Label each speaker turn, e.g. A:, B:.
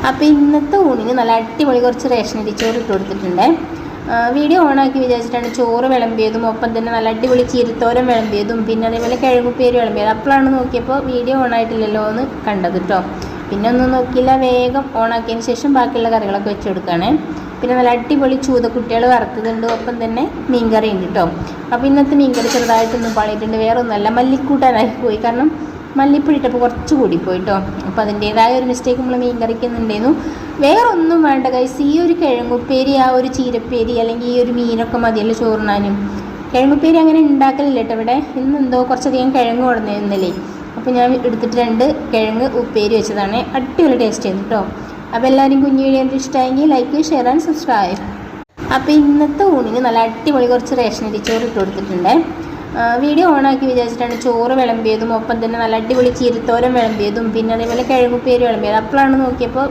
A: അപ്പോൾ ഇന്നത്തെ ഊണിന് നല്ല അടിപൊളി കുറച്ച് റേഷനരി ചോറ് ഇട്ട് കൊടുത്തിട്ടുണ്ട്. വീഡിയോ ഓണാക്കി വിചാരിച്ചിട്ടാണ് ചോറ് വിളമ്പിയതും ഒപ്പം തന്നെ നല്ല അടിപൊളി ചീരത്തോരൻ വിളമ്പിയതും പിന്നെ അതേപോലെ കിഴങ്ങുപ്പേരി വിളമ്പിയത്. അപ്പോഴാണ് നോക്കിയപ്പോൾ വീഡിയോ ഓണായിട്ടില്ലല്ലോ എന്ന് കണ്ടത് കേട്ടോ. പിന്നെ ഒന്നും നോക്കിയില്ല, വേഗം ഓണാക്കിയതിന് ശേഷം ബാക്കിയുള്ള കറികളൊക്കെ വെച്ച് കൊടുക്കുകയാണ്. പിന്നെ നല്ല അടിപൊളി ചൂതക്കുട്ടികൾ വറുത്തതുണ്ട്, ഒപ്പം തന്നെ മീൻകറി ഉണ്ട് കേട്ടോ. അപ്പോൾ ഇന്നത്തെ മീൻകറി ചെറുതായിട്ടൊന്നും പാളിയിട്ടുണ്ട്, വേറെ ഒന്നുമല്ല മല്ലിക്കൂട്ടാനായി പോയി, കാരണം മല്ലിപ്പൊടി ഇട്ടപ്പോൾ കുറച്ച് കൂടിപ്പോയി കേട്ടോ. അപ്പോൾ അതിൻ്റേതായ ഒരു മിസ്റ്റേക്ക് നമ്മൾ മീൻ കറിക്കുന്നുണ്ടായിരുന്നു. വേറെ ഒന്നും വേണ്ട ഗൈസ്, ഈ ഒരു കിഴങ്ങുപ്പേരി ആ ഒരു ചീരപ്പേരി അല്ലെങ്കിൽ ഈ ഒരു മീനൊക്കെ മതിയല്ലോ ചോറിനാനും. കിഴങ്ങുപ്പേരി അങ്ങനെ ഉണ്ടാക്കലില്ല കേട്ടോ ഇവിടെ. ഇന്നെന്തോ കുറച്ചധികം കിഴങ്ങ് കൊടുന്നിരുന്നില്ലേ, അപ്പോൾ ഞാൻ എടുത്തിട്ട് 2 കിഴങ്ങ് ഉപ്പേരി വെച്ചതാണ്. അടിപൊളി ടേസ്റ്റ് ആയിരുന്നു കേട്ടോ. അപ്പോൾ എല്ലാവരും കുഞ്ഞു വീഡിയോ ഇഷ്ടമായെങ്കിൽ ലൈക്ക്, ഷെയർ ആൻഡ് സബ്സ്ക്രൈബ്. അപ്പോൾ ഇന്നത്തെ ഊണിന് നല്ല അടിപൊളി കുറച്ച് റേഷനരി ചോറ് ഇട്ട് കൊടുത്തിട്ടുണ്ട്. വീഡിയോ ഓണാക്കി വിചാരിച്ചിട്ടാണ് ചോറ് വിളമ്പിയതും ഒപ്പം തന്നെ നല്ല അടിപൊളി ചീരത്തോരൻ വിളമ്പിയതും പിന്നെ അതേപോലെ കിഴങ്ങുപ്പേരി വിളമ്പിയത്. അപ്പോഴാണ് നോക്കിയപ്പോൾ